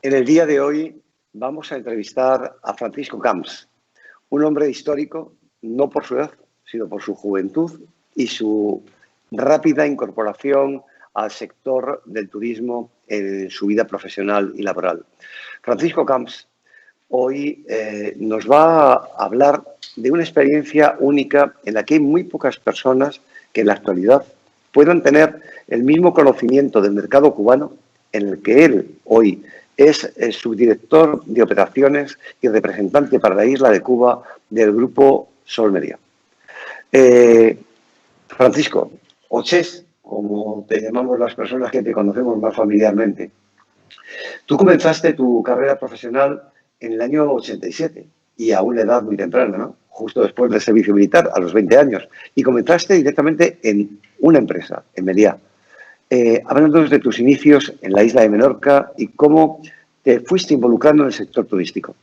En el día de hoy vamos a entrevistar a Francisco Camps, un hombre histórico, no por su edad, sino por su juventud y su rápida incorporación al sector del turismo en su vida profesional y laboral. Francisco Camps hoy nos va a hablar de una experiencia única en la que hay muy pocas personas que en la actualidad puedan tener el mismo conocimiento del mercado cubano en el que él hoy es el subdirector de operaciones y representante para la isla de Cuba del grupo Sol Media. Francisco, o Ches, como te llamamos las personas que te conocemos más familiarmente, tú comenzaste tu carrera profesional en el año 87 y a una edad muy temprana, ¿no? Justo después del servicio militar, a los 20 años, y comenzaste directamente en una empresa, en Meliá. Háblanos de tus inicios en la isla de Menorca y cómo te fuiste involucrando en el sector turístico.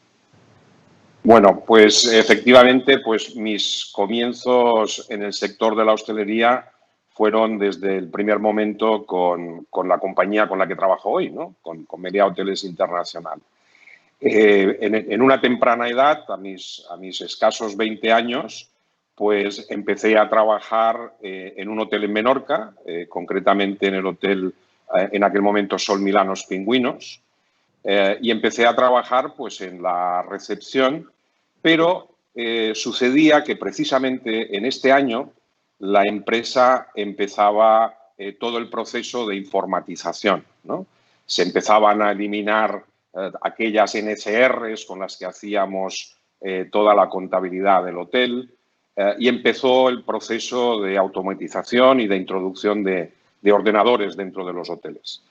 Bueno, pues efectivamente, pues mis comienzos en el sector de la hostelería fueron desde el primer momento con la compañía con la que trabajo hoy, ¿no? Con Meliá Hoteles Internacional. En una temprana edad, a mis escasos 20 años, pues empecé a trabajar en un hotel en Menorca, concretamente en el hotel, en aquel momento Sol Milanos Pingüinos, y empecé a trabajar pues en la recepción, pero sucedía que precisamente en este año la empresa empezaba todo el proceso de informatización, ¿no? Se empezaban a eliminar aquellas NCRs con las que hacíamos toda la contabilidad del hotel, y empezó el proceso de automatización y de introducción de ordenadores dentro de los hoteles.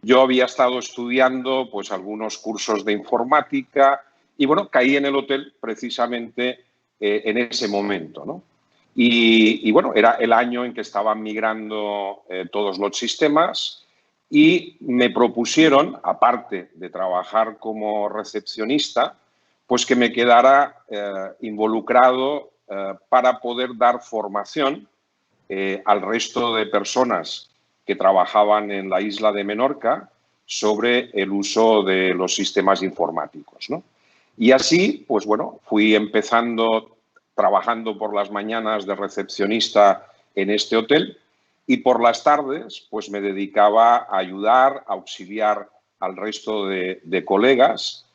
Yo había estado estudiando pues algunos cursos de informática y bueno, caí en el hotel precisamente en ese momento, ¿no? Y bueno, era el año en que estaban migrando todos los sistemas y me propusieron, aparte de trabajar como recepcionista, pues que me quedara involucrado para poder dar formación al resto de personas que trabajaban en la isla de Menorca sobre el uso de los sistemas informáticos, ¿no? Y así, pues bueno, fui empezando trabajando por las mañanas de recepcionista en este hotel y por las tardes, pues me dedicaba a ayudar, a auxiliar al resto de colegas,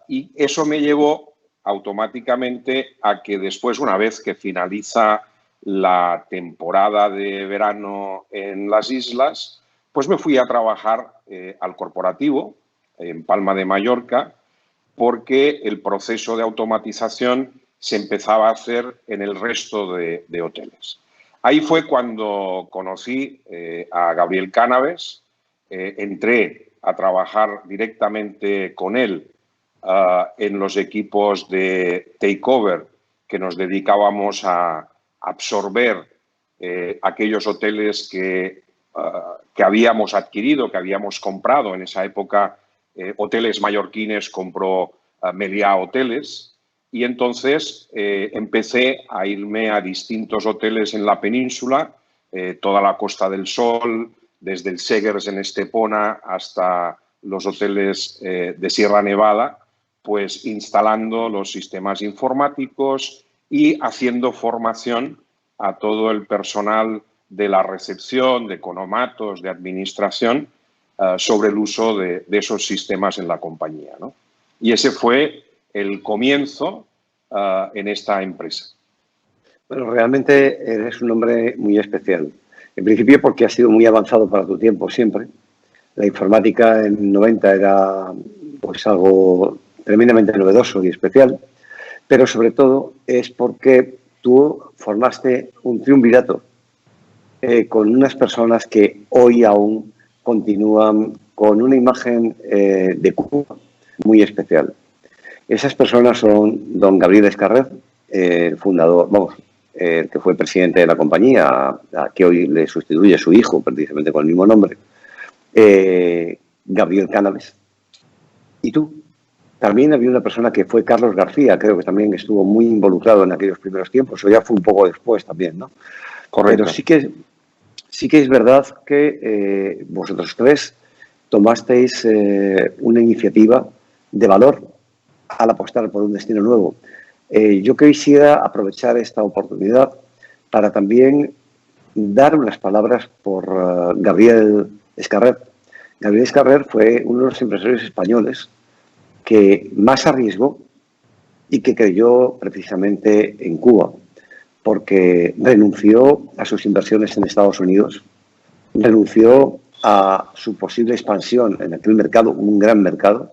y eso me llevó automáticamente a que después, una vez que finaliza la temporada de verano en las islas, pues me fui a trabajar al corporativo en Palma de Mallorca, porque el proceso de automatización se empezaba a hacer en el resto de hoteles. Ahí fue cuando conocí a Gabriel Cánaves, entré a trabajar directamente con él en los equipos de takeover que nos dedicábamos a absorber aquellos hoteles que habíamos adquirido, que habíamos comprado. En esa época, Hoteles Mallorquines compró Meliá Hoteles y entonces empecé a irme a distintos hoteles en la península, toda la Costa del Sol, desde el Segers en Estepona hasta los hoteles de Sierra Nevada, pues instalando los sistemas informáticos y haciendo formación a todo el personal de la recepción, de economatos, de administración, sobre el uso de esos sistemas en la compañía, ¿no? Y ese fue el comienzo en esta empresa. Bueno, realmente eres un hombre muy especial. En principio porque has sido muy avanzado para tu tiempo siempre. La informática en 90 era pues algo tremendamente novedoso y especial, pero sobre todo es porque tú formaste un triunvirato con unas personas que hoy aún continúan con una imagen de Cuba muy especial. Esas personas son don Gabriel Escarrer, el fundador, el que fue presidente de la compañía, a que hoy le sustituye su hijo, precisamente con el mismo nombre, Gabriel Cánaves. Y tú. También había una persona que fue Carlos García, creo que también estuvo muy involucrado en aquellos primeros tiempos, o ya fue un poco después también, ¿no? Correcto. Pero sí que es verdad que vosotros tres tomasteis una iniciativa de valor al apostar por un destino nuevo. Yo quisiera aprovechar esta oportunidad para también dar unas palabras por Gabriel Escarrer. Gabriel Escarrer fue uno de los empresarios españoles que más arriesgó y que creyó precisamente en Cuba, porque renunció a sus inversiones en Estados Unidos, renunció a su posible expansión en aquel mercado, un gran mercado,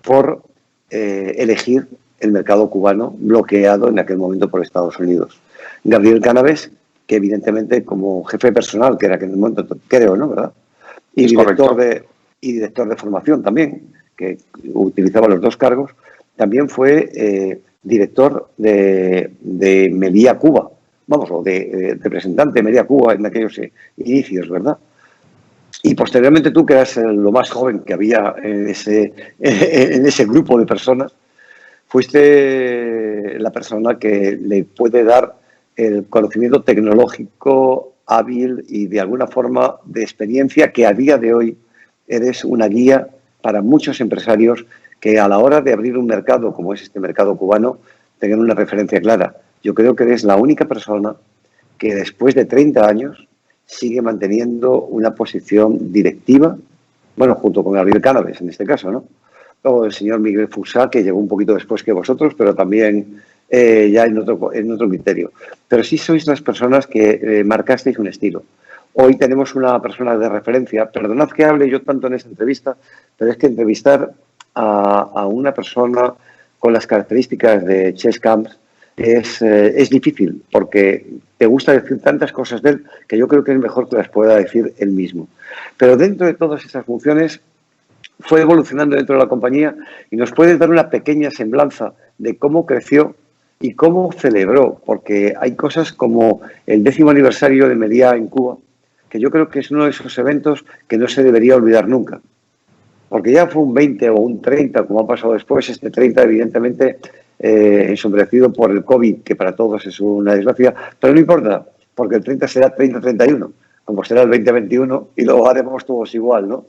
por elegir el mercado cubano bloqueado en aquel momento por Estados Unidos. Gabriel Canaves, que evidentemente como jefe personal, que era en aquel momento, creo, ¿no? ¿Verdad? Y director de formación también, que utilizaba los dos cargos, también fue director de Media Cuba, vamos, o de representante de Media Cuba en aquellos inicios, ¿verdad? Y posteriormente tú, que eras lo más joven que había en ese grupo de personas, fuiste la persona que le puede dar el conocimiento tecnológico hábil y de alguna forma de experiencia que a día de hoy eres una guía para muchos empresarios que a la hora de abrir un mercado como es este mercado cubano tengan una referencia clara. Yo creo que eres la única persona que después de 30 años sigue manteniendo una posición directiva, bueno, junto con Gabriel Canaves en este caso, ¿no? O el señor Miguel Fusá, que llegó un poquito después que vosotros, pero también ya en otro criterio. Pero sí sois las personas que marcasteis un estilo. Hoy tenemos una persona de referencia. Perdonad que hable yo tanto en esta entrevista, pero es que entrevistar a una persona con las características de Chess Camps es difícil, porque te gusta decir tantas cosas de él que yo creo que es mejor que las pueda decir él mismo. Pero dentro de todas esas funciones fue evolucionando dentro de la compañía y nos puedes dar una pequeña semblanza de cómo creció y cómo celebró, porque hay cosas como el 10º aniversario de Media en Cuba, que yo creo que es uno de esos eventos que no se debería olvidar nunca. Porque ya fue un 20 o un 30, como ha pasado después, este 30 evidentemente ensombrecido por el COVID, que para todos es una desgracia, pero no importa, porque el 30 será 30-31, como será el 20-21 y lo haremos todos igual, ¿no?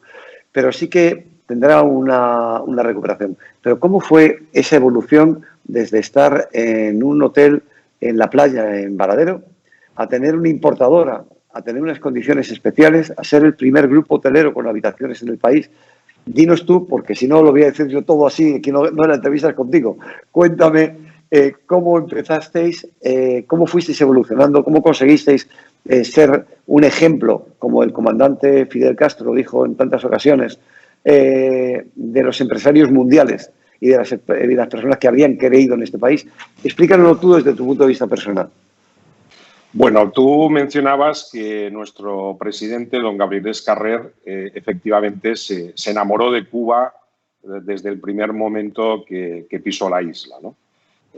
Pero sí que tendrá una recuperación. Pero ¿cómo fue esa evolución desde estar en un hotel en la playa, en Varadero, a tener una importadora, a tener unas condiciones especiales, a ser el primer grupo hotelero con habitaciones en el país? Dinos tú, porque si no lo voy a decir yo todo así, que no era entrevistas contigo. Cuéntame cómo empezasteis, cómo fuisteis evolucionando, cómo conseguisteis ser un ejemplo, como el comandante Fidel Castro dijo en tantas ocasiones, de los empresarios mundiales y de las personas que habían creído en este país. Explícanoslo tú desde tu punto de vista personal. Bueno, tú mencionabas que nuestro presidente, don Gabriel Escarrer, efectivamente se enamoró de Cuba desde el primer momento que pisó la isla, ¿no?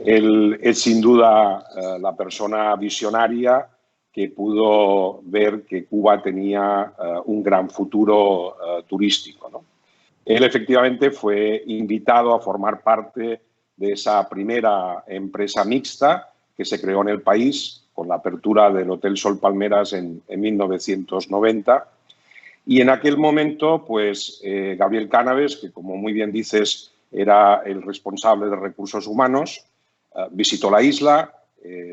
Él es sin duda la persona visionaria que pudo ver que Cuba tenía un gran futuro turístico, ¿no? Él efectivamente fue invitado a formar parte de esa primera empresa mixta que se creó en el país con la apertura del Hotel Sol Palmeras en 1990. Y en aquel momento, pues, Gabriel Canaves, que como muy bien dices, era el responsable de recursos humanos, visitó la isla,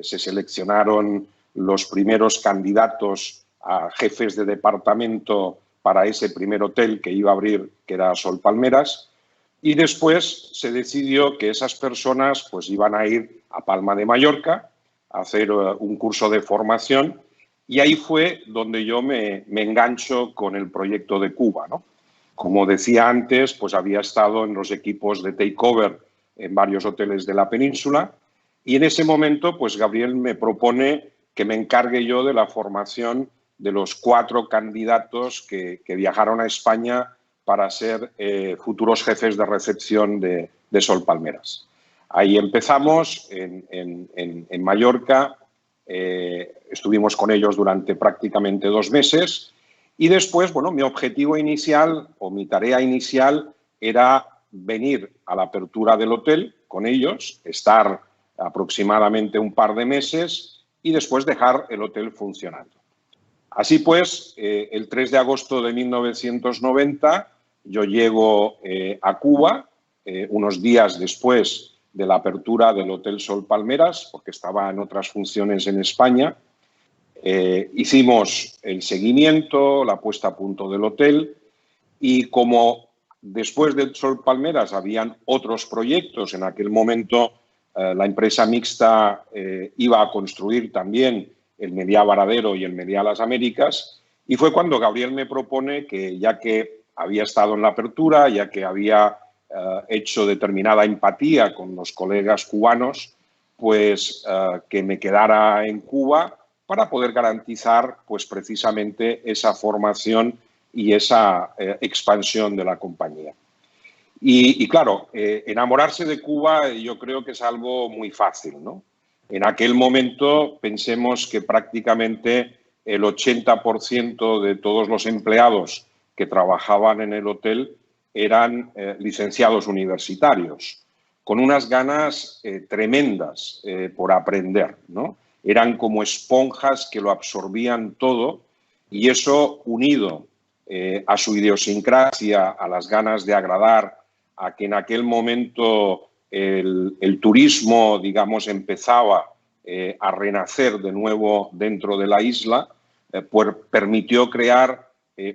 se seleccionaron los primeros candidatos a jefes de departamento para ese primer hotel que iba a abrir, que era Sol Palmeras, y después se decidió que esas personas pues, iban a ir a Palma de Mallorca a hacer un curso de formación, y ahí fue donde yo me engancho con el proyecto de Cuba, ¿no? Como decía antes, pues había estado en los equipos de takeover en varios hoteles de la península, y en ese momento pues Gabriel me propone que me encargue yo de la formación de los 4 candidatos que viajaron a España para ser futuros jefes de recepción de Sol Palmeras. Ahí empezamos en Mallorca, estuvimos con ellos durante prácticamente 2 meses y después, bueno, mi objetivo inicial o mi tarea inicial era venir a la apertura del hotel con ellos, estar aproximadamente un par de meses y después dejar el hotel funcionando. Así pues, el 3 de agosto de 1990 yo llego a Cuba unos días después de la apertura del Hotel Sol Palmeras, porque estaba en otras funciones en España. Hicimos el seguimiento, la puesta a punto del hotel, y como después del Sol Palmeras habían otros proyectos, en aquel momento la empresa mixta iba a construir también el Meliá Varadero y el Meliá Las Américas, y fue cuando Gabriel me propone que, ya que había estado en la apertura, ya que había hecho determinada empatía con los colegas cubanos, pues que me quedara en Cuba para poder garantizar pues precisamente esa formación y esa expansión de la compañía. Y claro, enamorarse de Cuba yo creo que es algo muy fácil, ¿no? En aquel momento pensemos que prácticamente el 80% de todos los empleados que trabajaban en el hotel eran licenciados universitarios, con unas ganas tremendas por aprender, ¿no? Eran como esponjas que lo absorbían todo, y eso, unido a su idiosincrasia, a las ganas de agradar, a que en aquel momento el turismo, digamos, empezaba a renacer de nuevo dentro de la isla, pues permitió crear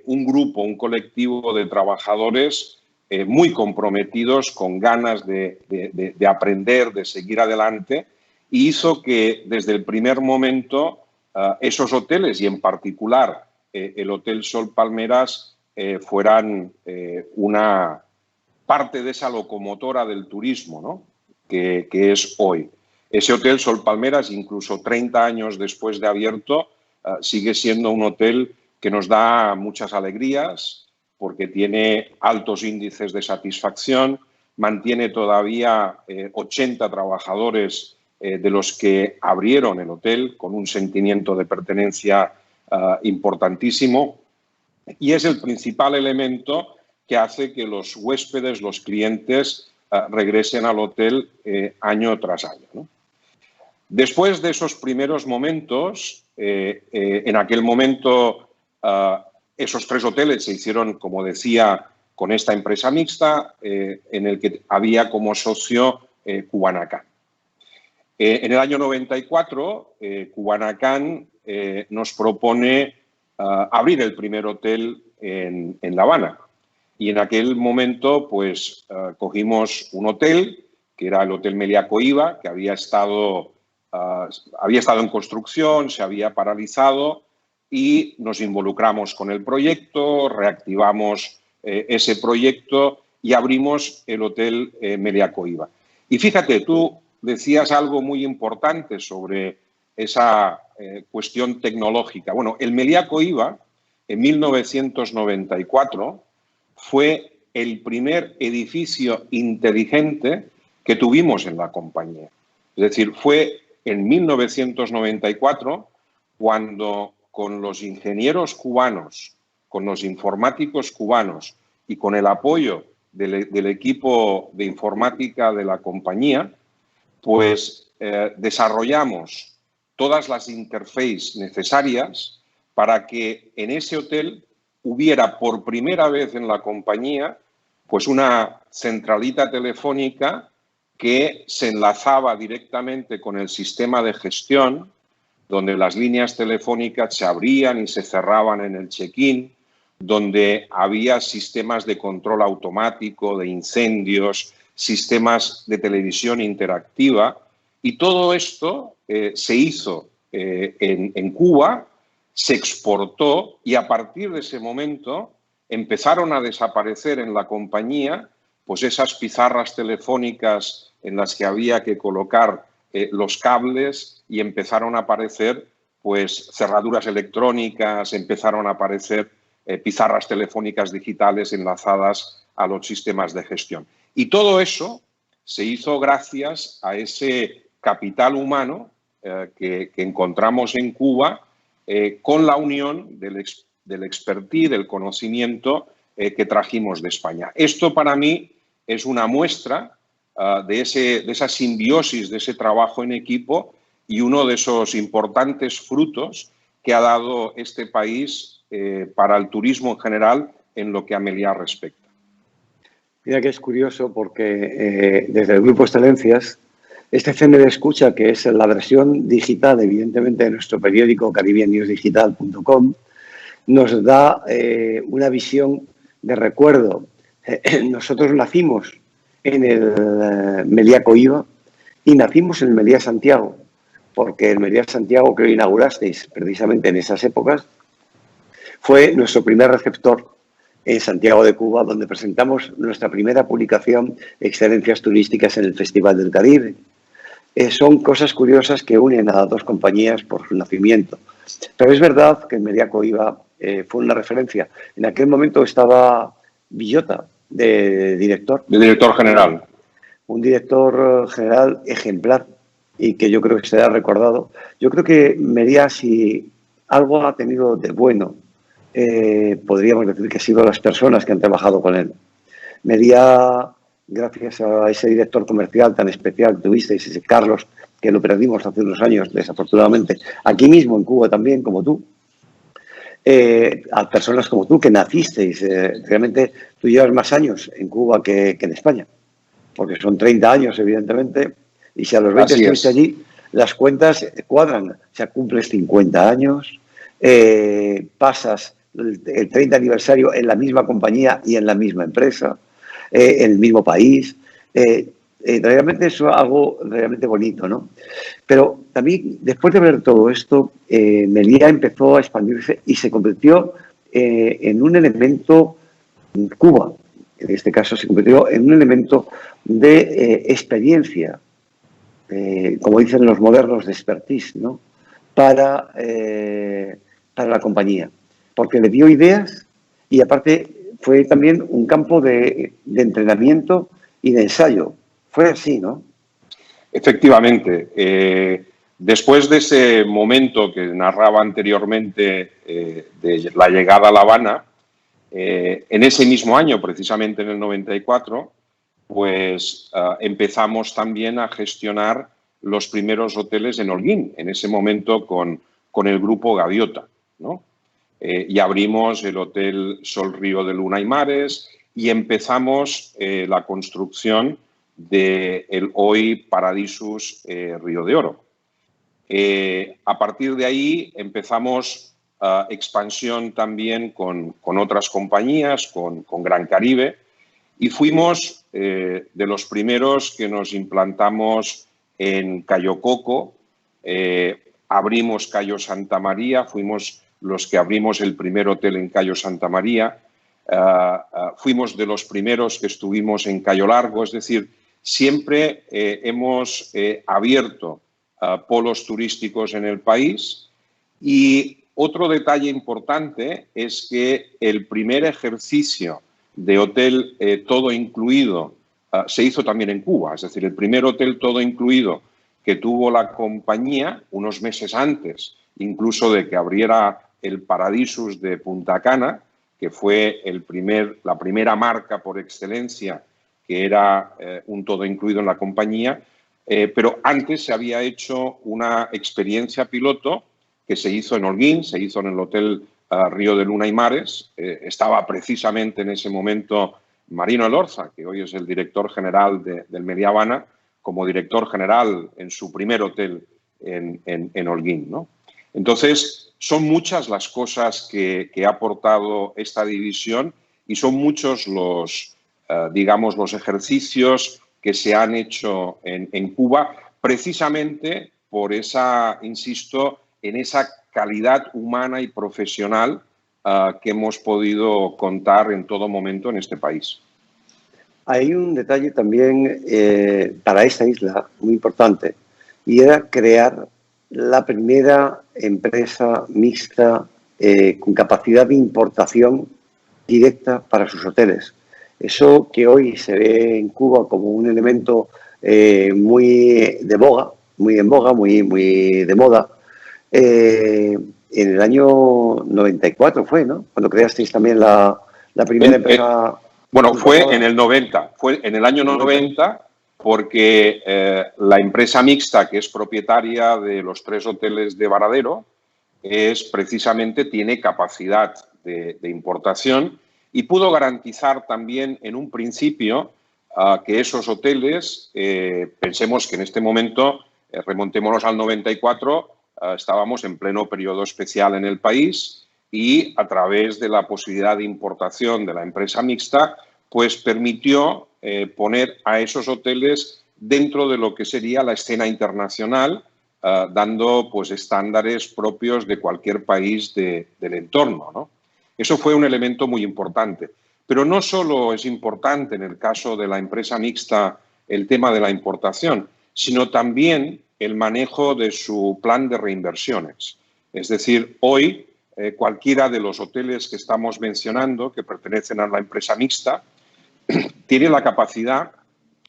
un grupo, un colectivo de trabajadores muy comprometidos, con ganas de aprender, de seguir adelante, y hizo que desde el primer momento esos hoteles, y en particular el Hotel Sol Palmeras, fueran una parte de esa locomotora del turismo, ¿no? que es hoy. Ese Hotel Sol Palmeras, incluso 30 años después de abierto, sigue siendo un hotel que nos da muchas alegrías, porque tiene altos índices de satisfacción, mantiene todavía 80 trabajadores de los que abrieron el hotel, con un sentimiento de pertenencia importantísimo, y es el principal elemento que hace que los huéspedes, los clientes, regresen al hotel año tras año, ¿no? Después de esos primeros momentos, en aquel momento esos 3 hoteles se hicieron, como decía, con esta empresa mixta, en el que había como socio Cubanacan. En el año 94, Cubanacan nos propone abrir el primer hotel en La Habana. Y en aquel momento, pues, cogimos un hotel, que era el Hotel Meliá Coiba, que había estado en construcción, se había paralizado, y nos involucramos con el proyecto, reactivamos ese proyecto y abrimos el Hotel Meliá Coiba. Y fíjate, tú decías algo muy importante sobre esa cuestión tecnológica. Bueno, el Meliá Coiba, en 1994, fue el primer edificio inteligente que tuvimos en la compañía. Es decir, fue en 1994 cuando, con los ingenieros cubanos, con los informáticos cubanos y con el apoyo del equipo de informática de la compañía, pues desarrollamos todas las interfaces necesarias para que en ese hotel hubiera por primera vez en la compañía pues una centralita telefónica que se enlazaba directamente con el sistema de gestión, donde las líneas telefónicas se abrían y se cerraban en el check-in, donde había sistemas de control automático de incendios, sistemas de televisión interactiva, y todo esto se hizo en Cuba, se exportó, y a partir de ese momento empezaron a desaparecer en la compañía pues esas pizarras telefónicas en las que había que colocar los cables, y empezaron a aparecer pues cerraduras electrónicas, empezaron a aparecer pizarras telefónicas digitales enlazadas a los sistemas de gestión. Y todo eso se hizo gracias a ese capital humano que encontramos en Cuba, con la unión del expertise, del conocimiento que trajimos de España. Esto para mí es una muestra de esa simbiosis, de ese trabajo en equipo, y uno de esos importantes frutos que ha dado este país para el turismo en general en lo que a Meliá respecta. Mira que es curioso porque desde el Grupo Excelencias, este CND Escucha, que es la versión digital, evidentemente, de nuestro periódico caribbeannewsdigital.com, nos da una visión de recuerdo. Nosotros nacimos en el Meliá Coiba y nacimos en el Meliá Santiago, porque el Meliá Santiago que inaugurasteis precisamente en esas épocas fue nuestro primer receptor en Santiago de Cuba, donde presentamos nuestra primera publicación, Excelencias Turísticas en el Festival del Caribe. Son cosas curiosas que unen a dos compañías por su nacimiento. Pero es verdad que el Meliá Coiba fue una referencia. En aquel momento estaba Villota de director. De director general. Un director general ejemplar y que yo creo que será recordado. Yo creo que Meliá, si algo ha tenido de bueno, podríamos decir que han sido las personas que han trabajado con él. Meliá, gracias a ese director comercial tan especial que tuvisteis, ese Carlos, que lo perdimos hace unos años, desafortunadamente, aquí mismo en Cuba también, como tú, a personas como tú que nacisteis. Realmente tú llevas más años en Cuba que en España, porque son 30 años, evidentemente, y si a los 20 estuviste allí, las cuentas cuadran. O sea, cumples 50 años, pasas el 30 aniversario en la misma compañía y en la misma empresa, en el mismo país. Realmente es algo realmente bonito, ¿no? Pero también, después de ver todo esto, Meliá empezó a expandirse y se convirtió en un elemento, Cuba, en este caso, se convirtió en un elemento de experiencia, como dicen los modernos, de expertise, ¿no? Para la compañía, porque le dio ideas y aparte fue también un campo de entrenamiento y de ensayo. Fue así, ¿no? Efectivamente. Después de ese momento que narraba anteriormente de la llegada a La Habana, en ese mismo año, precisamente en el 94, pues empezamos también a gestionar los primeros hoteles en Holguín, en ese momento con el grupo Gaviota, ¿no? Y abrimos el Hotel Sol Río de Luna y Mares y empezamos la construcción del hoy Paradisus Río de Oro. A partir de ahí empezamos expansión también con otras compañías, con Gran Caribe, y fuimos de los primeros que nos implantamos en Cayo Coco, abrimos Cayo Santa María, fuimos los que abrimos el primer hotel en Cayo Santa María, fuimos de los primeros que estuvimos en Cayo Largo, es decir, siempre hemos abierto polos turísticos en el país. Y otro detalle importante es que el primer ejercicio de hotel todo incluido se hizo también en Cuba, es decir, el primer hotel todo incluido que tuvo la compañía unos meses antes, incluso de que abriera el Paradisus de Punta Cana, que fue la primera marca por excelencia que era un todo incluido en la compañía, pero antes se había hecho una experiencia piloto que se hizo en Holguín, se hizo en el Hotel Río de Luna y Mares. Estaba precisamente en ese momento Marino Elorza, que hoy es el director general del Meliá Habana, como director general en su primer hotel en Holguín, ¿no? Entonces, son muchas las cosas que ha aportado esta división y son muchos digamos, los ejercicios que se han hecho en Cuba, precisamente por esa, insisto, en esa calidad humana y profesional que hemos podido contar en todo momento en este país. Hay un detalle también para esta isla muy importante, y era crear la primera empresa mixta con capacidad de importación directa para sus hoteles. Eso que hoy se ve en Cuba como un elemento muy de boga, muy en boga, muy de moda. En el año 94 fue, ¿no? Cuando creasteis también la primera empresa. Bueno, fue en el 90, fue en el año 90, porque la empresa mixta, que es propietaria de los 3 hoteles de Varadero, precisamente tiene capacidad de importación y pudo garantizar también en un principio que esos hoteles, pensemos que en este momento, remontémonos al 94, estábamos en pleno periodo especial en el país y a través de la posibilidad de importación de la empresa mixta, pues permitió poner a esos hoteles dentro de lo que sería la escena internacional, dando pues estándares propios de cualquier país del entorno, ¿no? Eso fue un elemento muy importante. Pero no solo es importante en el caso de la empresa mixta el tema de la importación, sino también el manejo de su plan de reinversiones. Es decir, hoy cualquiera de los hoteles que estamos mencionando, que pertenecen a la empresa mixta, tiene la capacidad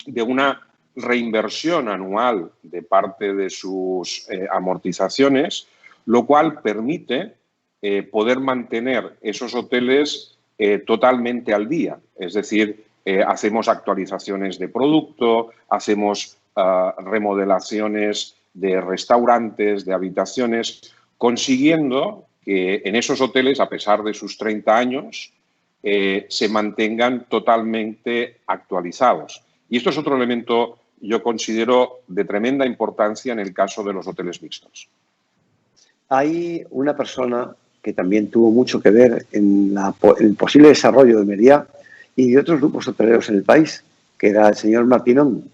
de una reinversión anual de parte de sus amortizaciones, lo cual permite poder mantener esos hoteles totalmente al día. Es decir, hacemos actualizaciones de producto, hacemos remodelaciones de restaurantes, de habitaciones, consiguiendo que en esos hoteles, a pesar de sus 30 años, se mantengan totalmente actualizados. Y esto es otro elemento, yo considero, de tremenda importancia en el caso de los hoteles mixtos. Hay una persona que también tuvo mucho que ver en el posible desarrollo de Meliá y de otros grupos hoteleros en el país, que era el señor Martinón,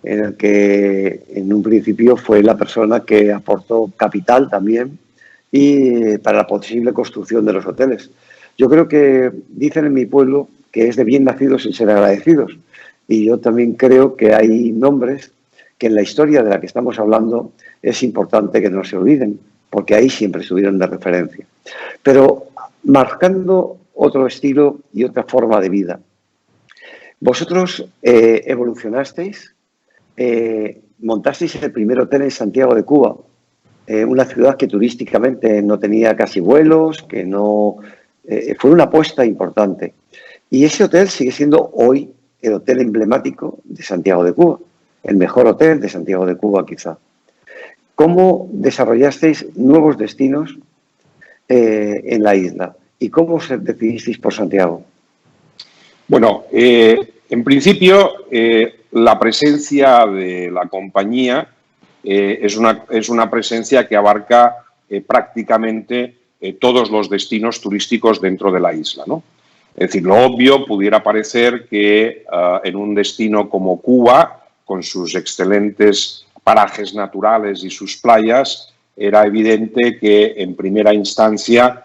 en el que en un principio fue la persona que aportó capital también y para la posible construcción de los hoteles. Yo creo que dicen en mi pueblo que es de bien nacidos el ser agradecidos. Y yo también creo que hay nombres que en la historia de la que estamos hablando es importante que no se olviden, porque ahí siempre estuvieron de referencia. Pero marcando otro estilo y otra forma de vida. Vosotros evolucionasteis, montasteis el primer hotel en Santiago de Cuba, una ciudad que turísticamente no tenía casi vuelos, que no... fue una apuesta importante. Y ese hotel sigue siendo hoy el hotel emblemático de Santiago de Cuba, el mejor hotel de Santiago de Cuba quizá. ¿Cómo desarrollasteis nuevos destinos en la isla? ¿Y cómo decidisteis por Santiago? Bueno, en principio la presencia de la compañía es una presencia que abarca prácticamente todos los destinos turísticos dentro de la isla, ¿no? Es decir, lo obvio pudiera parecer que en un destino como Cuba, con sus excelentes parajes naturales y sus playas, era evidente que en primera instancia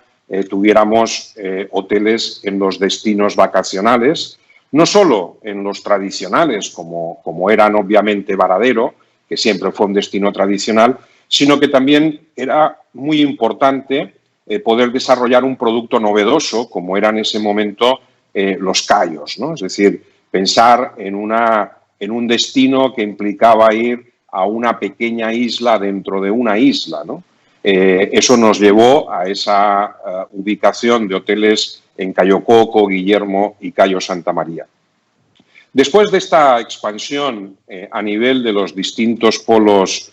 tuviéramos hoteles en los destinos vacacionales, no solo en los tradicionales, como eran obviamente Varadero, que siempre fue un destino tradicional, sino que también era muy importante poder desarrollar un producto novedoso, como era en ese momento los Cayos, ¿no? Es decir, pensar en un destino que implicaba ir a una pequeña isla dentro de una isla, ¿no? Eso nos llevó a esa ubicación de hoteles en Cayo Coco, Guillermo y Cayo Santa María. Después de esta expansión a nivel de los distintos polos,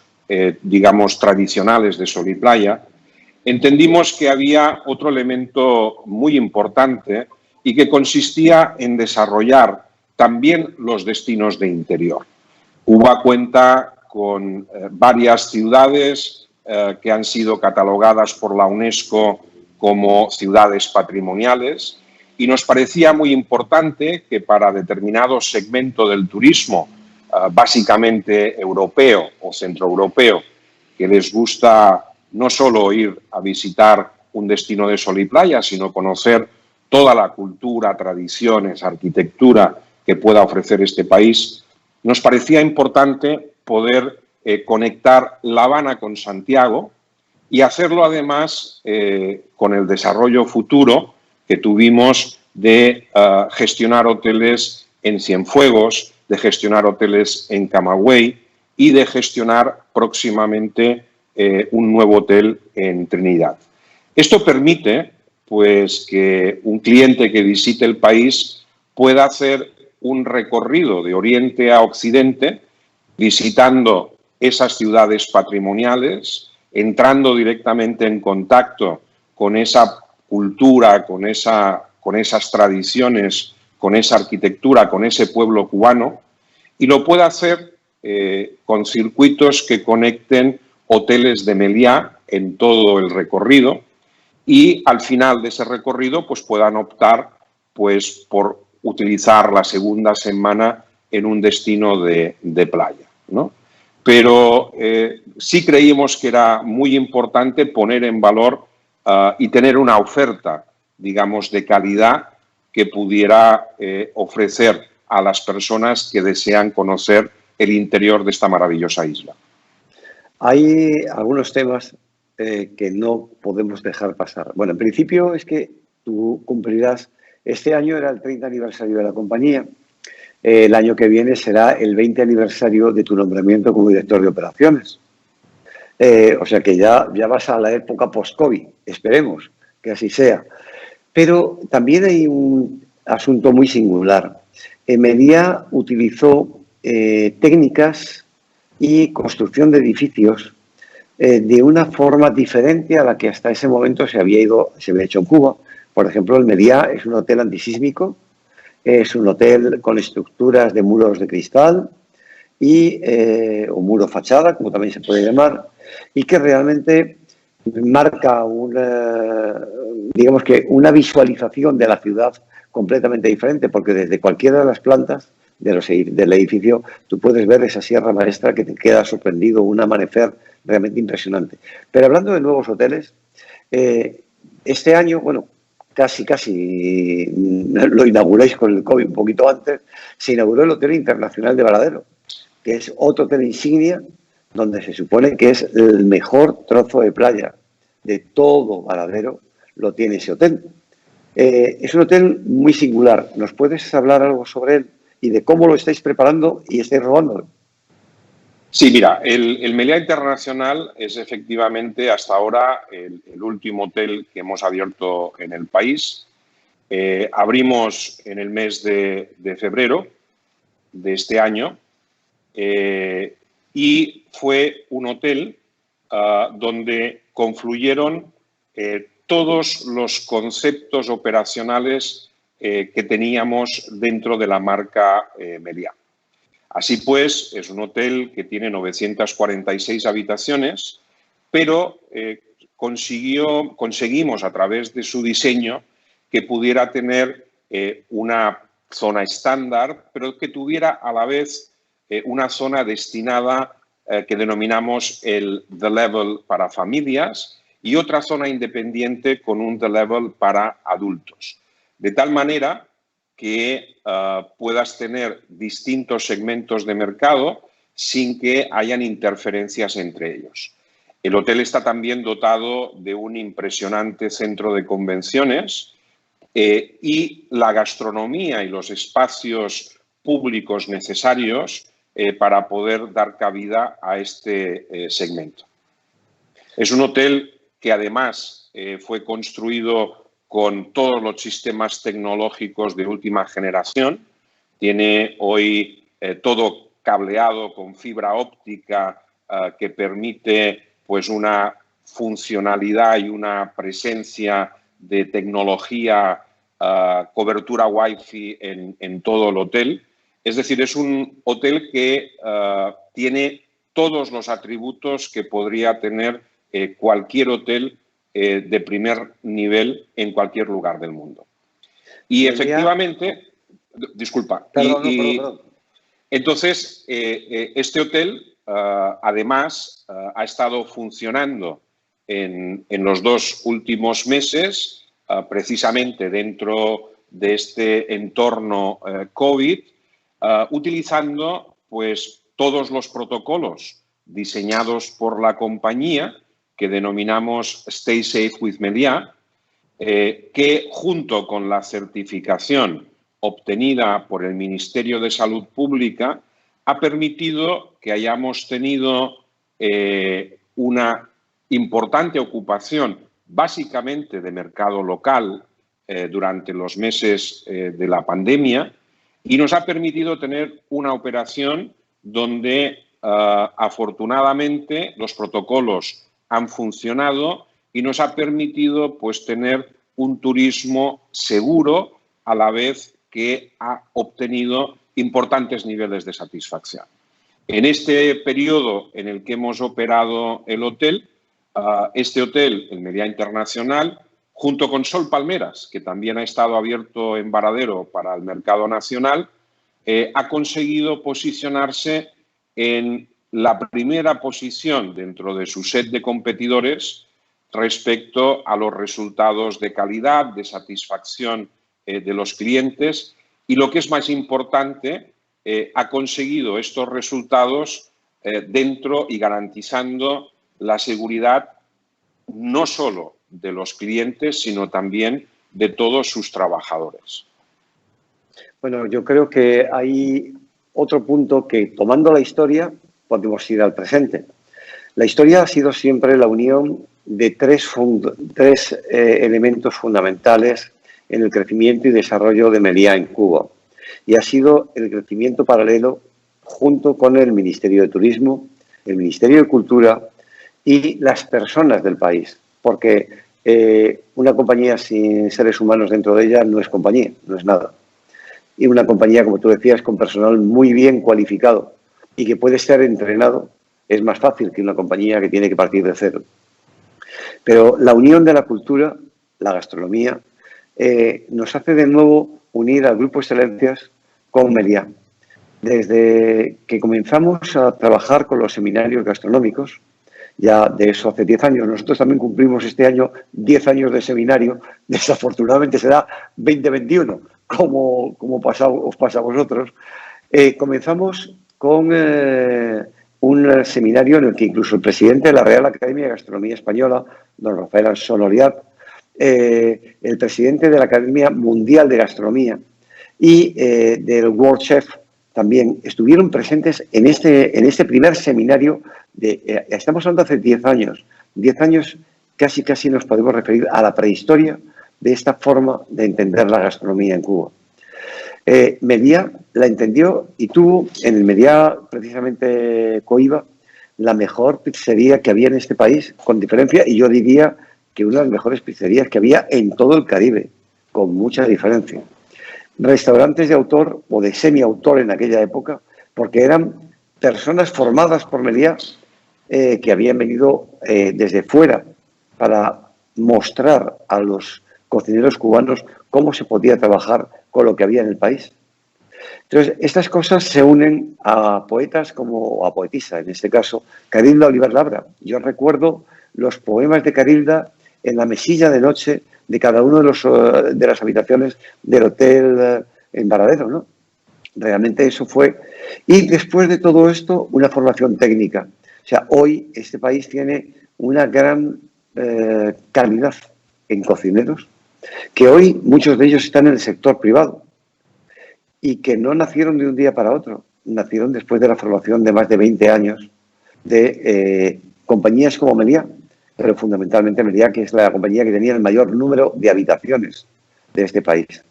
digamos, tradicionales de sol y playa, entendimos que había otro elemento muy importante y que consistía en desarrollar también los destinos de interior. Cuba cuenta con varias ciudades que han sido catalogadas por la UNESCO como ciudades patrimoniales y nos parecía muy importante que para determinado segmento del turismo, básicamente europeo o centroeuropeo, que les gusta no solo ir a visitar un destino de sol y playa, sino conocer toda la cultura, tradiciones, arquitectura que pueda ofrecer este país, nos parecía importante poder conectar La Habana con Santiago y hacerlo además con el desarrollo futuro que tuvimos de gestionar hoteles en Cienfuegos, de gestionar hoteles en Camagüey y de gestionar próximamente un nuevo hotel en Trinidad. Esto permite pues, que un cliente que visite el país pueda hacer un recorrido de oriente a occidente, visitando esas ciudades patrimoniales, entrando directamente en contacto con esa cultura, con con esas tradiciones, con esa arquitectura, con ese pueblo cubano, y lo pueda hacer con circuitos que conecten hoteles de Meliá en todo el recorrido, y al final de ese recorrido pues puedan optar pues por utilizar la segunda semana en un destino de playa, ¿no? Pero sí creímos que era muy importante poner en valor y tener una oferta, digamos, de calidad que pudiera ofrecer a las personas que desean conocer el interior de esta maravillosa isla. Hay algunos temas que no podemos dejar pasar. Bueno, en principio es que tú cumplirás, este año era el 30 aniversario de la compañía, el año que viene será el 20 aniversario de tu nombramiento como director de operaciones. O sea que ya vas a la época post-COVID, esperemos que así sea. Pero también hay un asunto muy singular. Meliá utilizó técnicas y construcción de edificios de una forma diferente a la que hasta ese momento se había hecho en Cuba. Por ejemplo, el Meliá es un hotel antisísmico, es un hotel con estructuras de muros de cristal o muro fachada, como también se puede llamar, y que realmente marca digamos que una visualización de la ciudad completamente diferente, porque desde cualquiera de las plantas del edificio tú puedes ver esa Sierra Maestra que te queda sorprendido, un amanecer realmente impresionante. Pero hablando de nuevos hoteles, este año, bueno, casi lo inauguráis con el COVID un poquito antes, se inauguró el Hotel Internacional de Varadero, que es otro hotel insignia donde se supone que es el mejor trozo de playa de todo Varadero, lo tiene ese hotel. Es un hotel muy singular. ¿Nos puedes hablar algo sobre él y de cómo lo estáis preparando y estáis robándolo? Sí, mira, el Meliá Internacional es efectivamente hasta ahora el último hotel que hemos abierto en el país. Abrimos en el mes de febrero de este año y fue un hotel donde confluyeron todos los conceptos operacionales que teníamos dentro de la marca Meliá. Así pues, es un hotel que tiene 946 habitaciones, pero conseguimos a través de su diseño que pudiera tener una zona estándar, pero que tuviera a la vez una zona destinada que denominamos el The Level para familias y otra zona independiente con un The Level para adultos. De tal manera que puedas tener distintos segmentos de mercado sin que hayan interferencias entre ellos. El hotel está también dotado de un impresionante centro de convenciones y la gastronomía y los espacios públicos necesarios para poder dar cabida a este segmento. Es un hotel que además fue construido con todos los sistemas tecnológicos de última generación. Tiene hoy todo cableado con fibra óptica que permite pues, una funcionalidad y una presencia de tecnología, cobertura Wi-Fi en todo el hotel. Es decir, es un hotel que tiene todos los atributos que podría tener cualquier hotel de primer nivel en cualquier lugar del mundo. Y efectivamente, disculpa. Perdón. Entonces, este hotel, además, ha estado funcionando en los 2 últimos meses, precisamente dentro de este entorno COVID, utilizando pues, todos los protocolos diseñados por la compañía, que denominamos Stay Safe with Meliá, que junto con la certificación obtenida por el Ministerio de Salud Pública ha permitido que hayamos tenido una importante ocupación, básicamente de mercado local, durante los meses de la pandemia, y nos ha permitido tener una operación donde afortunadamente los protocolos han funcionado y nos ha permitido pues, tener un turismo seguro a la vez que ha obtenido importantes niveles de satisfacción. En este periodo en el que hemos operado el hotel, este hotel, el Meliá Internacional, junto con Sol Palmeras, que también ha estado abierto en Varadero para el mercado nacional, ha conseguido posicionarse en la primera posición dentro de su set de competidores respecto a los resultados de calidad, de satisfacción de los clientes y, lo que es más importante, ha conseguido estos resultados dentro y garantizando la seguridad no solo de los clientes, sino también de todos sus trabajadores. Bueno, yo creo que hay otro punto que, tomando la historia, podemos ir al presente. La historia ha sido siempre la unión de tres elementos fundamentales en el crecimiento y desarrollo de Meliá en Cuba. Y ha sido el crecimiento paralelo junto con el Ministerio de Turismo, el Ministerio de Cultura y las personas del país. Porque una compañía sin seres humanos dentro de ella no es compañía, no es nada. Y una compañía, como tú decías, con personal muy bien cualificado y que puede ser entrenado, es más fácil que una compañía que tiene que partir de cero. Pero la unión de la cultura, la gastronomía, nos hace de nuevo unir al Grupo Excelencias con Meliá. Desde que comenzamos a trabajar con los seminarios gastronómicos, ya de eso hace 10 años, nosotros también cumplimos este año 10 años de seminario, desafortunadamente será 2021, como os pasa a vosotros. Comenzamos con un seminario en el que incluso el presidente de la Real Academia de Gastronomía Española, don Rafael Sonoriat, el presidente de la Academia Mundial de Gastronomía y del World Chef también estuvieron presentes en este primer seminario. Estamos hablando hace 10 años. 10 años casi nos podemos referir a la prehistoria de esta forma de entender la gastronomía en Cuba. Meliá la entendió y tuvo en el Meliá, precisamente Coiba, la mejor pizzería que había en este país, con diferencia, y yo diría que una de las mejores pizzerías que había en todo el Caribe, con mucha diferencia. Restaurantes de autor o de semiautor en aquella época, porque eran personas formadas por Meliá que habían venido desde fuera para mostrar a los cocineros cubanos cómo se podía trabajar con lo que había en el país. Entonces, estas cosas se unen a poetas como a poetisa, en este caso, Carilda Oliver Labra. Yo recuerdo los poemas de Carilda en la mesilla de noche de cada uno de las habitaciones del hotel en Varadero, ¿no? Realmente eso fue. Y después de todo esto, una formación técnica. O sea, hoy este país tiene una gran calidad en cocineros, que hoy muchos de ellos están en el sector privado y que no nacieron de un día para otro, nacieron después de la formación de más de 20 años de compañías como Meliá, pero fundamentalmente Meliá, que es la compañía que tenía el mayor número de habitaciones de este país.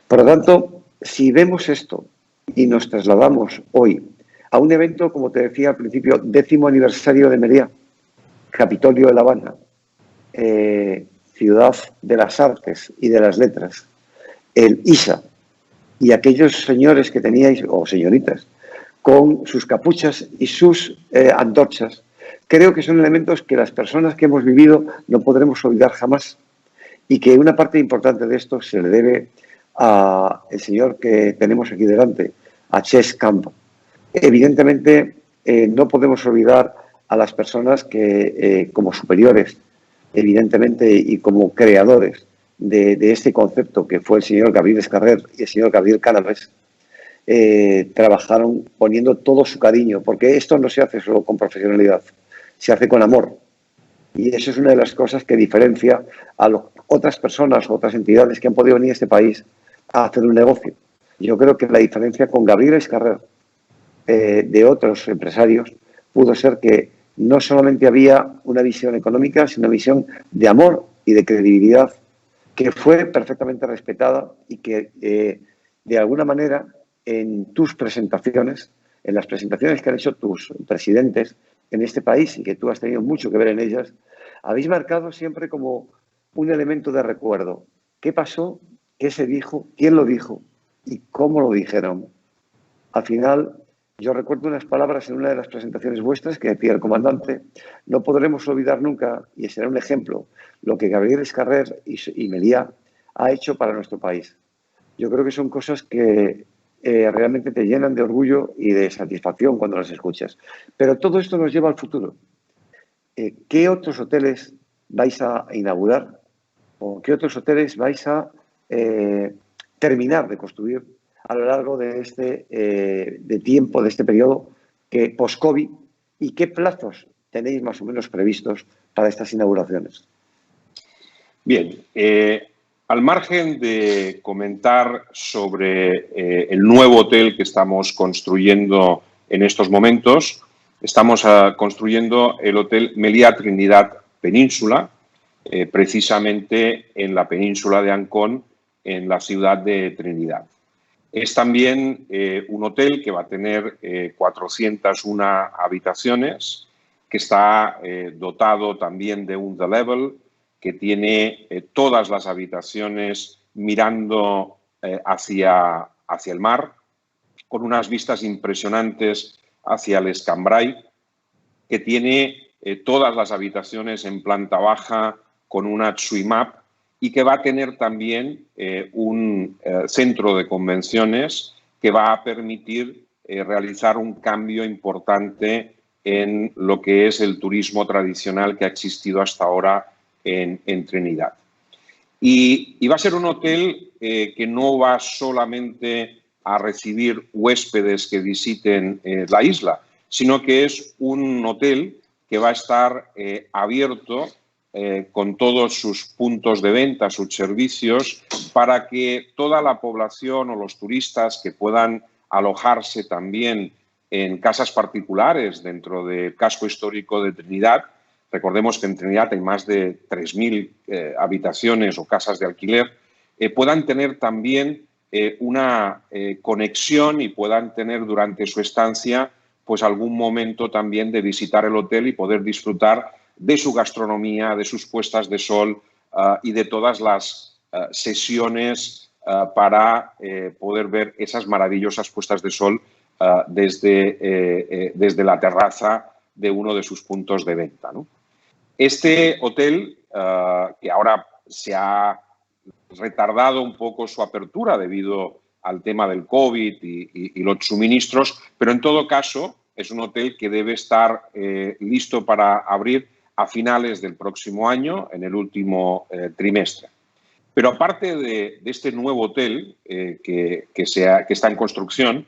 Por lo tanto, si vemos esto y nos trasladamos hoy a un evento, como te decía al principio, 10º aniversario de Meliá, Capitolio de La Habana, ciudad de las artes y de las letras, el ISA, y aquellos señores que teníais, o señoritas, con sus capuchas y sus antorchas, creo que son elementos que las personas que hemos vivido no podremos olvidar jamás, y que una parte importante de esto se le debe al señor que tenemos aquí delante, a Chess Camp. Evidentemente, no podemos olvidar a las personas que, como superiores, evidentemente, y como creadores de este concepto, que fue el señor Gabriel Escarrer y el señor Gabriel Cánaves, trabajaron poniendo todo su cariño, porque esto no se hace solo con profesionalidad, se hace con amor. Y eso es una de las cosas que diferencia a otras personas o otras entidades que han podido venir a este país a hacer un negocio. Yo creo que la diferencia con Gabriel Escarrer de otros empresarios pudo ser que no solamente había una visión económica, sino una visión de amor y de credibilidad que fue perfectamente respetada y que de alguna manera en tus presentaciones, en las presentaciones que han hecho tus presidentes en este país y que tú has tenido mucho que ver en ellas, habéis marcado siempre como un elemento de recuerdo. ¿Qué pasó? ¿Qué se dijo? ¿Quién lo dijo? ¿Y cómo lo dijeron? Al final, yo recuerdo unas palabras en una de las presentaciones vuestras que decía el comandante: no podremos olvidar nunca, y será un ejemplo, lo que Gabriel Escarrer y Meliá ha hecho para nuestro país. Yo creo que son cosas que realmente te llenan de orgullo y de satisfacción cuando las escuchas. Pero todo esto nos lleva al futuro. ¿Qué otros hoteles vais a inaugurar o qué otros hoteles vais a terminar de construir a lo largo de este de tiempo, de este periodo que post-COVID, y qué plazos tenéis más o menos previstos para estas inauguraciones? Bien, al margen de comentar sobre el nuevo hotel que estamos construyendo en estos momentos, estamos construyendo el Hotel Meliá Trinidad Península, precisamente en la península de Ancón, en la ciudad de Trinidad. Es también un hotel que va a tener 401 habitaciones, que está dotado también de un The Level, que tiene todas las habitaciones mirando hacia el mar, con unas vistas impresionantes hacia el Escambray, que tiene todas las habitaciones en planta baja con una Tsuimap y que va a tener también un centro de convenciones que va a permitir realizar un cambio importante en lo que es el turismo tradicional que ha existido hasta ahora en Trinidad. Y va a ser un hotel que no va solamente a recibir huéspedes que visiten la isla, sino que es un hotel que va a estar abierto con todos sus puntos de venta, sus servicios, para que toda la población o los turistas que puedan alojarse también en casas particulares dentro del casco histórico de Trinidad. Recordemos que en Trinidad hay más de 3.000 habitaciones o casas de alquiler, puedan tener también una conexión y puedan tener durante su estancia pues algún momento también de visitar el hotel y poder disfrutar de su gastronomía, de sus puestas de sol y de todas las sesiones para poder ver esas maravillosas puestas de sol desde la terraza de uno de sus puntos de venta, ¿no? Este hotel, que ahora se ha retardado un poco su apertura debido al tema del COVID y los suministros, pero en todo caso es un hotel que debe estar listo para abrir a finales del próximo año, en el último trimestre. Pero aparte de este nuevo hotel que está en construcción,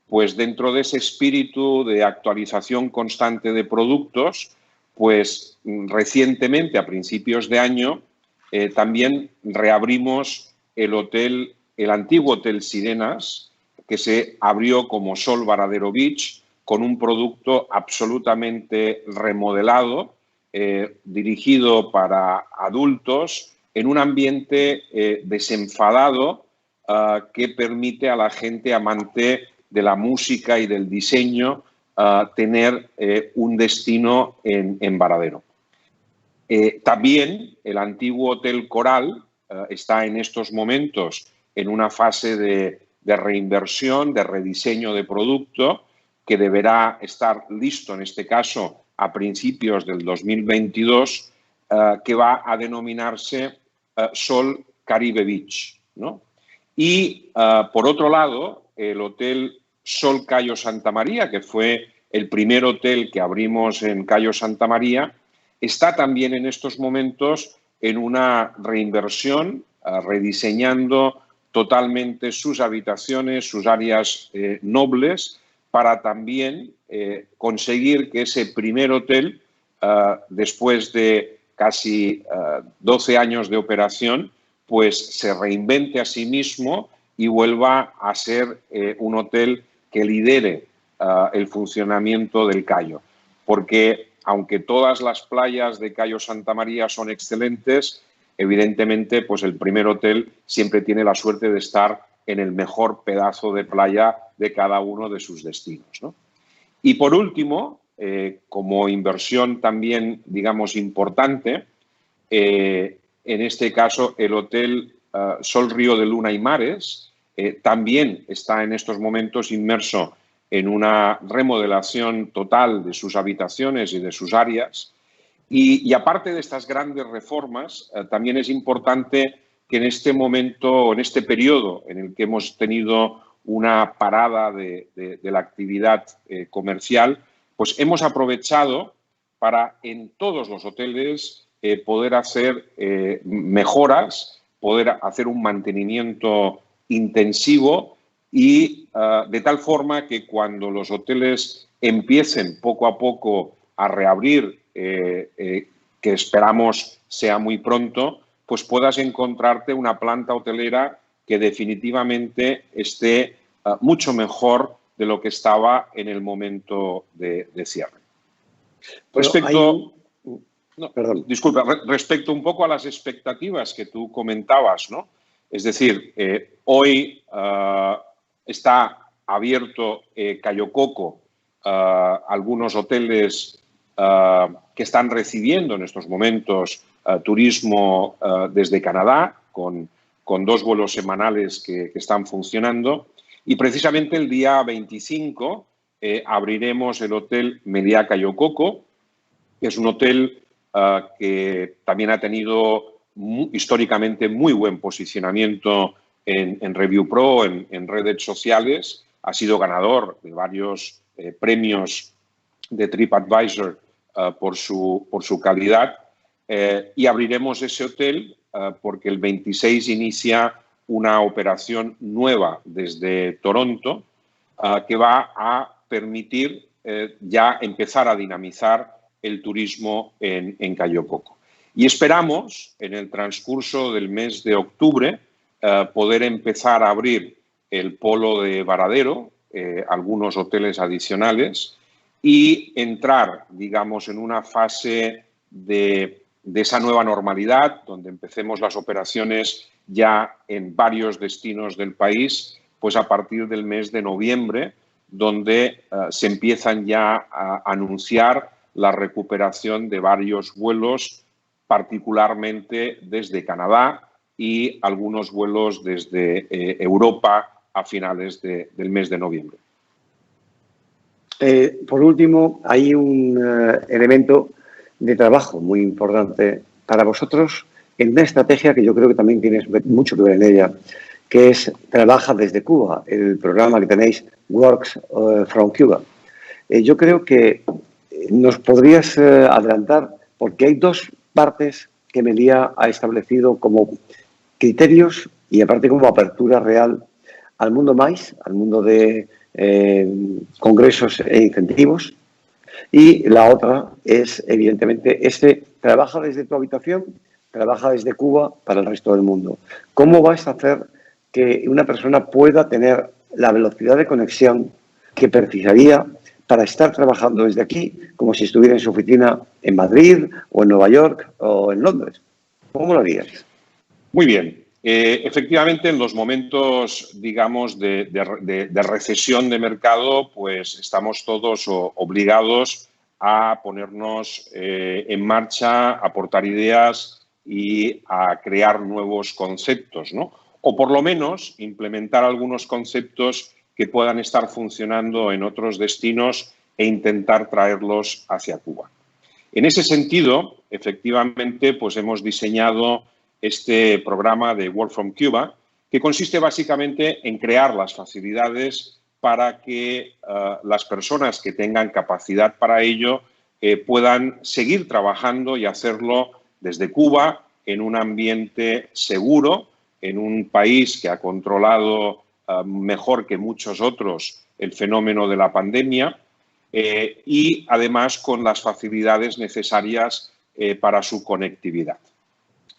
pues dentro de ese espíritu de actualización constante de productos, pues recientemente, a principios de año, también reabrimos el antiguo Hotel Sirenas, que se abrió como Sol Varadero Beach, con un producto absolutamente remodelado, dirigido para adultos, en un ambiente desenfadado que permite a la gente amante de la música y del diseño tener un destino en Varadero. También el antiguo Hotel Coral está en estos momentos en una fase de reinversión, de rediseño de producto, que deberá estar listo, en este caso, a principios del 2022, que va a denominarse Sol Caribe Beach, ¿no? Y, por otro lado, el Hotel Sol Cayo Santa María, que fue el primer hotel que abrimos en Cayo Santa María, está también en estos momentos en una reinversión, rediseñando totalmente sus habitaciones, sus áreas nobles, para también conseguir que ese primer hotel, después de casi 12 años de operación, pues se reinvente a sí mismo y vuelva a ser un hotel que lidere el funcionamiento del Cayo. Porque aunque todas las playas de Cayo Santa María son excelentes, evidentemente pues el primer hotel siempre tiene la suerte de estar en el mejor pedazo de playa de cada uno de sus destinos, ¿no? Y por último, como inversión también, digamos, importante, en este caso el Hotel Sol, Río de Luna y Mares, también está en estos momentos inmerso en una remodelación total de sus habitaciones y de sus áreas. Y aparte de estas grandes reformas, también es importante que en este momento, en este periodo en el que hemos tenido una parada de la actividad comercial, pues hemos aprovechado para en todos los hoteles poder hacer mejoras, poder hacer un mantenimiento intensivo y de tal forma que cuando los hoteles empiecen poco a poco a reabrir, que esperamos sea muy pronto, pues puedas encontrarte una planta hotelera que definitivamente esté mucho mejor de lo que estaba en el momento de cierre. Respecto, respecto un poco a las expectativas que tú comentabas, ¿no? Es decir, hoy está abierto Cayo Coco, algunos hoteles que están recibiendo en estos momentos turismo desde Canadá, con 2 vuelos semanales que están funcionando. Y precisamente el día 25 abriremos el Hotel Meliá Cayo Coco, que es un hotel que también ha tenido históricamente muy buen posicionamiento en Review Pro, en redes sociales. Ha sido ganador de varios premios de TripAdvisor por su calidad. Y abriremos ese hotel porque el 26 inicia una operación nueva desde Toronto que va a permitir ya empezar a dinamizar el turismo en Cayo Coco. Y esperamos, en el transcurso del mes de octubre, poder empezar a abrir el polo de Varadero, algunos hoteles adicionales, y entrar, digamos, en una fase de esa nueva normalidad, donde empecemos las operaciones ya en varios destinos del país, pues a partir del mes de noviembre, donde se empiezan ya a anunciar la recuperación de varios vuelos, particularmente desde Canadá y algunos vuelos desde Europa a finales del mes de noviembre. Por último, hay un elemento de trabajo muy importante para vosotros en una estrategia que yo creo que también tienes mucho que ver en ella, que es Trabaja desde Cuba, el programa que tenéis Works from Cuba. Yo creo que nos podrías adelantar, porque hay 2 partes que Meliá ha establecido como criterios y aparte como apertura real al mundo MAIS, al mundo de congresos e incentivos. Y la otra es, evidentemente, trabaja desde tu habitación, trabaja desde Cuba para el resto del mundo. ¿Cómo vais a hacer que una persona pueda tener la velocidad de conexión que precisaría para estar trabajando desde aquí, como si estuviera en su oficina en Madrid o en Nueva York o en Londres? ¿Cómo lo harías? Muy bien. Efectivamente, en los momentos, digamos, de recesión de mercado, pues estamos todos obligados a ponernos en marcha, a aportar ideas y a crear nuevos conceptos, ¿no? O por lo menos implementar algunos conceptos que puedan estar funcionando en otros destinos e intentar traerlos hacia Cuba. En ese sentido, efectivamente, pues hemos diseñado este programa de Work from Cuba, que consiste básicamente en crear las facilidades para que las personas que tengan capacidad para ello puedan seguir trabajando y hacerlo desde Cuba en un ambiente seguro, en un país que ha controlado mejor que muchos otros el fenómeno de la pandemia y además con las facilidades necesarias para su conectividad.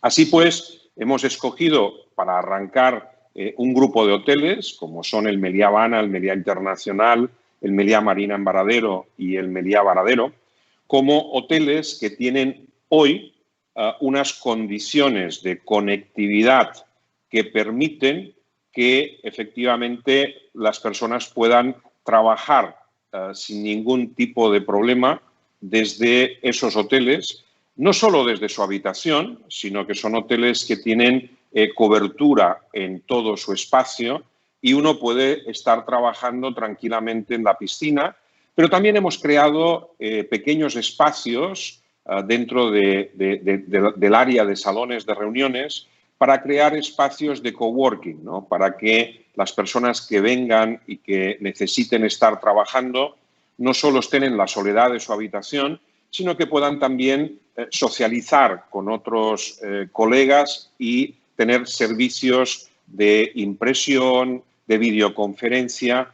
Así pues, hemos escogido para arrancar un grupo de hoteles, como son el Meliá Habana, el Meliá Internacional, el Meliá Marina en Varadero y el Meliá Varadero, como hoteles que tienen hoy unas condiciones de conectividad que permiten que efectivamente las personas puedan trabajar sin ningún tipo de problema desde esos hoteles no solo desde su habitación, sino que son hoteles que tienen cobertura en todo su espacio y uno puede estar trabajando tranquilamente en la piscina, pero también hemos creado pequeños espacios dentro del área de salones de reuniones para crear espacios de coworking, ¿no? Para que las personas que vengan y que necesiten estar trabajando no solo estén en la soledad de su habitación, sino que puedan también socializar con otros colegas y tener servicios de impresión, de videoconferencia.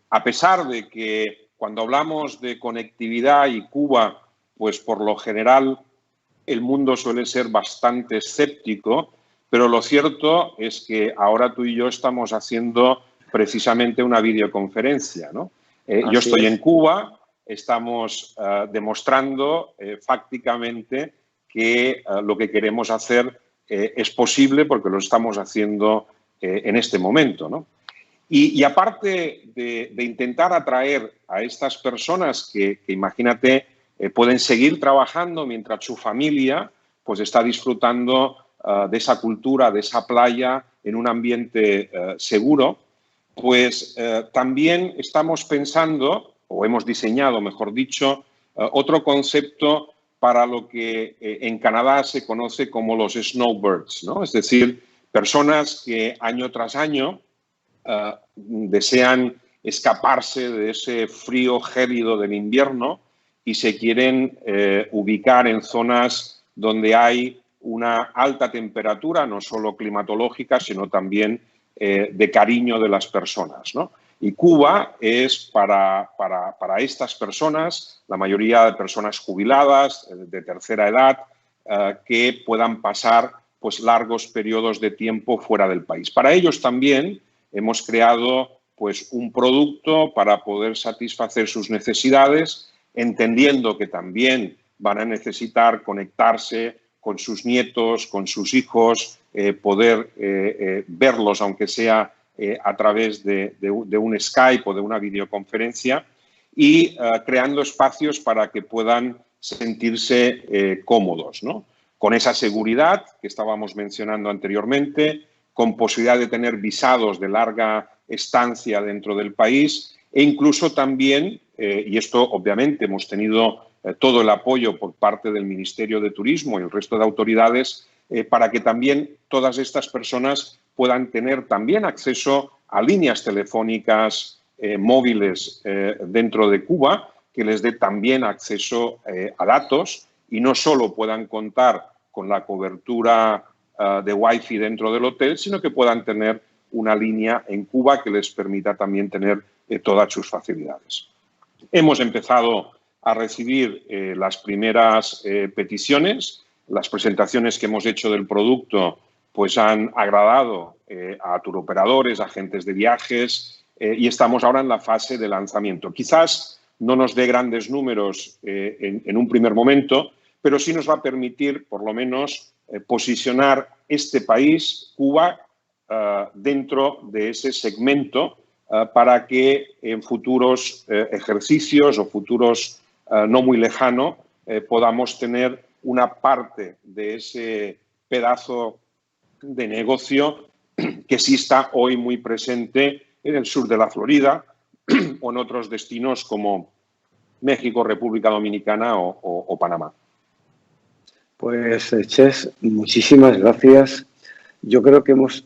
A pesar de que cuando hablamos de conectividad y Cuba, pues por lo general el mundo suele ser bastante escéptico, pero lo cierto es que ahora tú y yo estamos haciendo precisamente una videoconferencia, ¿no? Yo estoy en Cuba, estamos demostrando fácticamente que lo que queremos hacer es posible porque lo estamos haciendo en este momento, ¿no? Y aparte de intentar atraer a estas personas que imagínate, pueden seguir trabajando mientras su familia pues está disfrutando de esa cultura, de esa playa en un ambiente seguro, pues también estamos pensando, o hemos diseñado, mejor dicho, otro concepto para lo que en Canadá se conoce como los snowbirds, ¿no? Es decir, personas que año tras año desean escaparse de ese frío gélido del invierno y se quieren ubicar en zonas donde hay una alta temperatura, no solo climatológica, sino también de cariño de las personas, ¿no? Y Cuba es para estas personas, la mayoría de personas jubiladas, de tercera edad, que puedan pasar pues, largos periodos de tiempo fuera del país. Para ellos también hemos creado pues, un producto para poder satisfacer sus necesidades, entendiendo que también van a necesitar conectarse con sus nietos, con sus hijos, poder verlos, aunque sea a través de un Skype o de una videoconferencia, y creando espacios para que puedan sentirse cómodos, ¿no? Con esa seguridad que estábamos mencionando anteriormente, con posibilidad de tener visados de larga estancia dentro del país e incluso también, y esto obviamente hemos tenido todo el apoyo por parte del Ministerio de Turismo y el resto de autoridades, para que también todas estas personas puedan tener también acceso a líneas telefónicas móviles dentro de Cuba, que les dé también acceso a datos y no solo puedan contar con la cobertura de Wi-Fi dentro del hotel, sino que puedan tener una línea en Cuba que les permita también tener todas sus facilidades. Hemos empezado a recibir las primeras peticiones. Las presentaciones que hemos hecho del producto pues han agradado a turoperadores, agentes de viajes y estamos ahora en la fase de lanzamiento. Quizás no nos dé grandes números en un primer momento, pero sí nos va a permitir por lo menos posicionar este país, Cuba, dentro de ese segmento para que en futuros ejercicios o futuros no muy lejanos podamos tener una parte de ese pedazo de negocio que sí está hoy muy presente en el sur de la Florida o en otros destinos como México, República Dominicana o Panamá. Pues, Ches, muchísimas gracias. Yo creo que hemos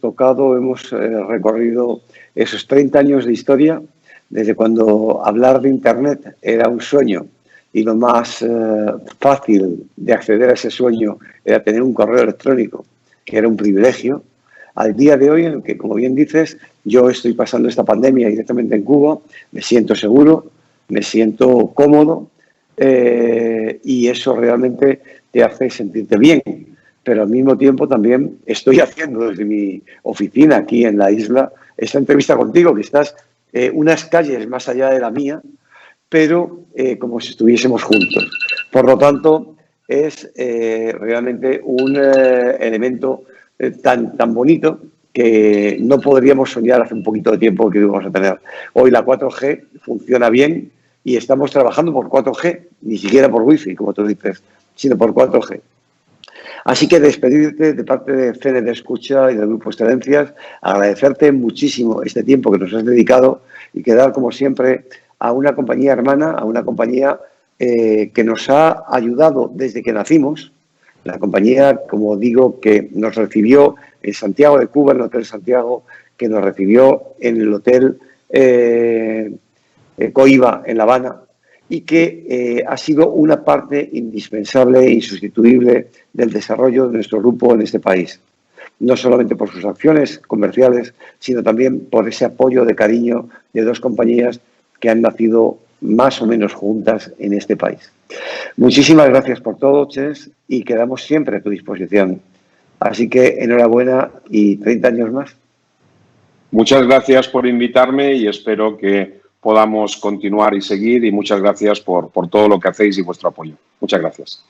recorrido esos 30 años de historia, desde cuando hablar de Internet era un sueño y lo más fácil de acceder a ese sueño era tener un correo electrónico, que era un privilegio, al día de hoy en el que, como bien dices, yo estoy pasando esta pandemia directamente en Cuba, me siento seguro, me siento cómodo y eso realmente te hace sentirte bien. Pero al mismo tiempo también estoy haciendo desde mi oficina aquí en la isla esta entrevista contigo, que estás unas calles más allá de la mía, pero como si estuviésemos juntos. Por lo tanto, es realmente un elemento tan bonito que no podríamos soñar hace un poquito de tiempo que íbamos a tener. Hoy la 4G funciona bien y estamos trabajando por 4G, ni siquiera por Wi-Fi, como tú dices, sino por 4G. Así que despedirte de parte de Fede de Escucha y del Grupo Excelencias, agradecerte muchísimo este tiempo que nos has dedicado y quedar, como siempre, a una compañía hermana, a una compañía que nos ha ayudado desde que nacimos. La compañía, como digo, que nos recibió en Santiago de Cuba, en el Hotel Santiago, que nos recibió en el Hotel Coiba, en La Habana, y que ha sido una parte indispensable e insustituible del desarrollo de nuestro grupo en este país. No solamente por sus acciones comerciales, sino también por ese apoyo de cariño de dos compañías que han nacido más o menos juntas en este país. Muchísimas gracias por todo, Ches, y quedamos siempre a tu disposición. Así que enhorabuena y 30 años más. Muchas gracias por invitarme y espero que podamos continuar y seguir, y muchas gracias por todo lo que hacéis y vuestro apoyo. Muchas gracias.